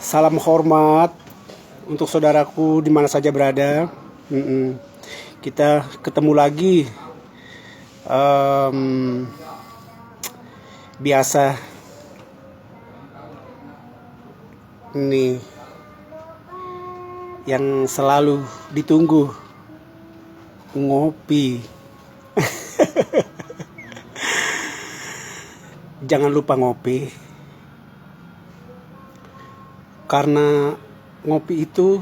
Salam hormat untuk saudaraku di mana saja berada. Kita ketemu lagi. Biasa nih yang selalu ditunggu, ngopi. Jangan lupa ngopi, karena ngopi itu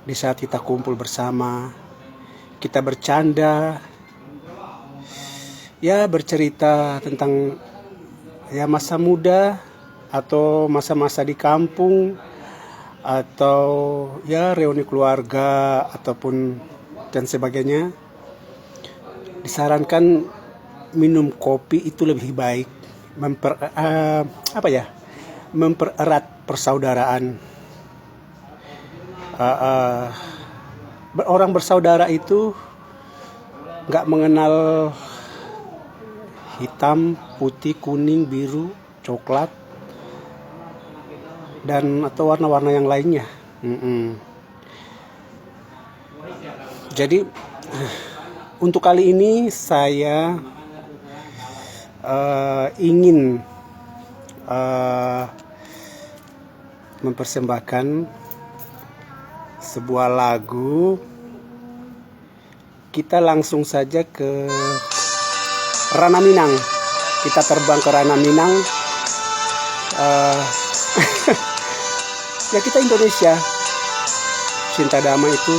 di saat kita kumpul bersama, kita bercanda, ya bercerita tentang ya masa muda atau masa-masa di kampung, atau ya reuni keluarga ataupun dan sebagainya. Disarankan minum kopi itu lebih baik, mempererat persaudaraan. Orang bersaudara itu nggak mengenal hitam, putih, kuning, biru, coklat, dan atau warna-warna yang lainnya. Jadi untuk kali ini saya ingin mempersembahkan sebuah lagu. Kita langsung saja ke Ranah Minang. Kita terbang ke Ranah Minang. Ya kita Indonesia, cinta damai itu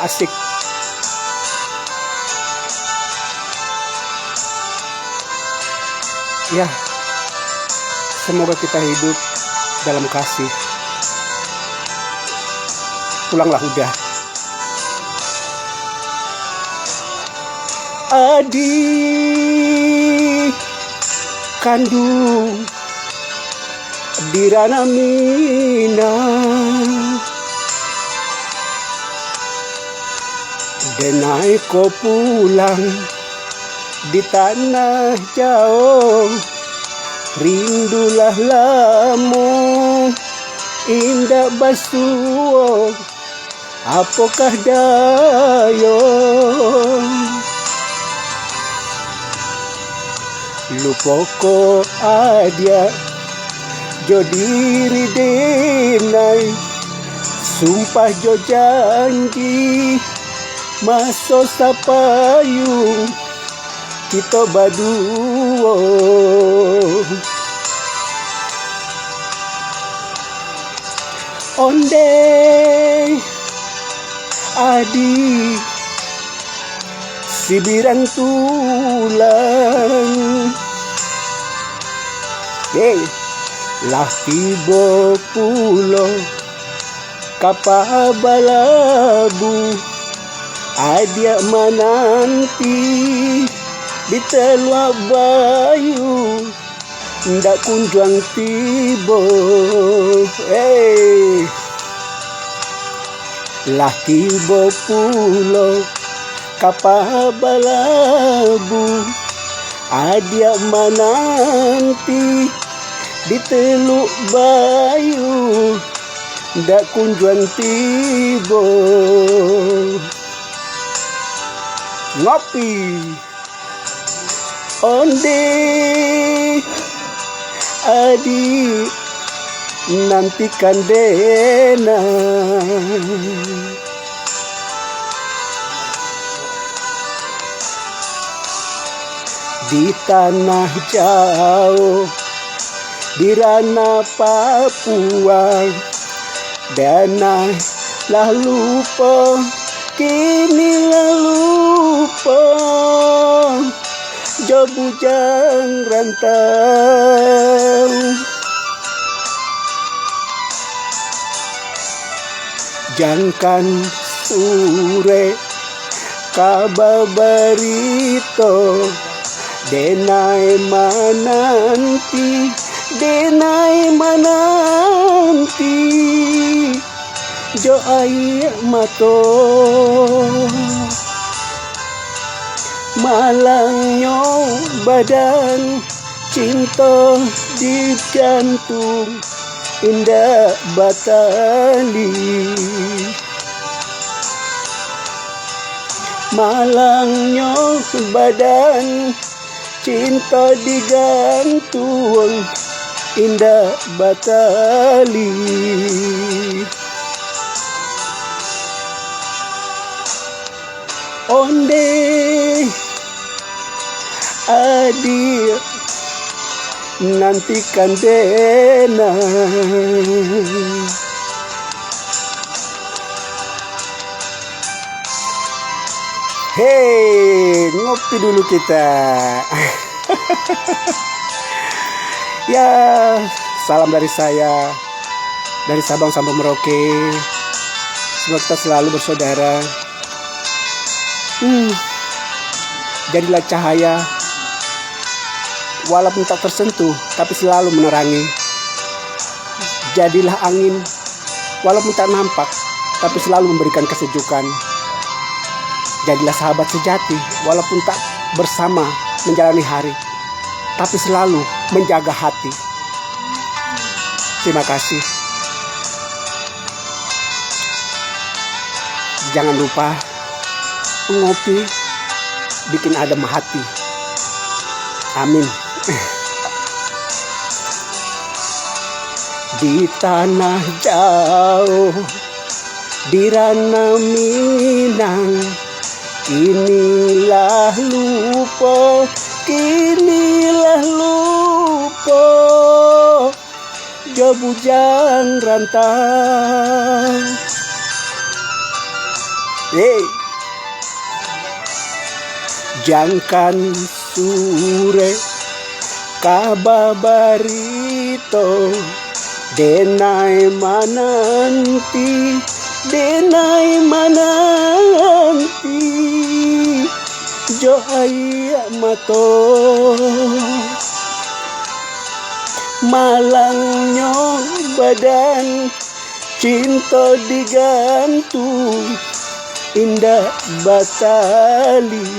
asik. Ya, semoga kita hidup dalam kasih. Pulanglah udah. Adik kandung di Ranah Minang, denai ko pulang di tanah jauh, rindulah lamun indah basuh, apakah dayo lupoko adia jodiri denai, sumpah jo janji maso sapayung kita baduo. Onde adi sibirang tulang, lah tibo pulo kapabalabu, adia mananti di telua bayu, ndak kunjung tibo. Lah tibo pulo kapabalabu, adia mananti di teluk bayu, ndak kunjung tibo. Ngopi onde adi nantikan dena, di tanah jauh di Ranah Papua, dana lah lupa kini lah lupa, jo bujang rantau, jangkan sure kababarito, denai mananti jo ai mato, Malangnya badan, cinta di jantung, indah batali. Malangnya badan, cinta digantung, indah batali. Onde adir nantikan dena. Hei, ngopi dulu kita. Ya, salam dari saya, dari Sabang sampai Merauke. Semoga kita selalu bersaudara. Jadilah cahaya, walaupun tak tersentuh, tapi selalu menerangi. Jadilah angin, walaupun tak nampak, tapi selalu memberikan kesejukan. Jadilah sahabat sejati, walaupun tak bersama menjalani hari, tapi selalu menjaga hati. Terima kasih. Jangan lupa ngopi bikin adem hati. Amin. Di tanah jauh, di ranah Minang, kinilah lupa, jebujang rantau. Jangkan sure kababarito, denai mananti, jo ayah mato. Malangnya badan, cinta digantung, indah batali.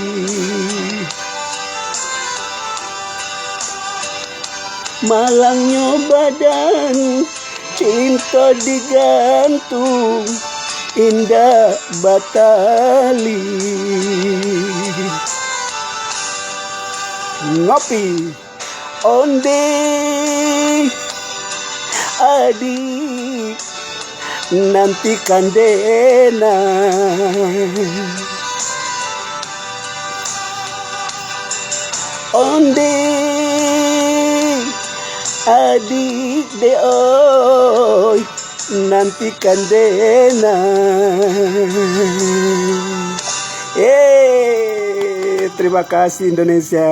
Malangnya badan, cinta digantung, indah batali. Ngopi onde adik nantikan dena. Onde adik deoi nantikan dena. Terima kasih Indonesia.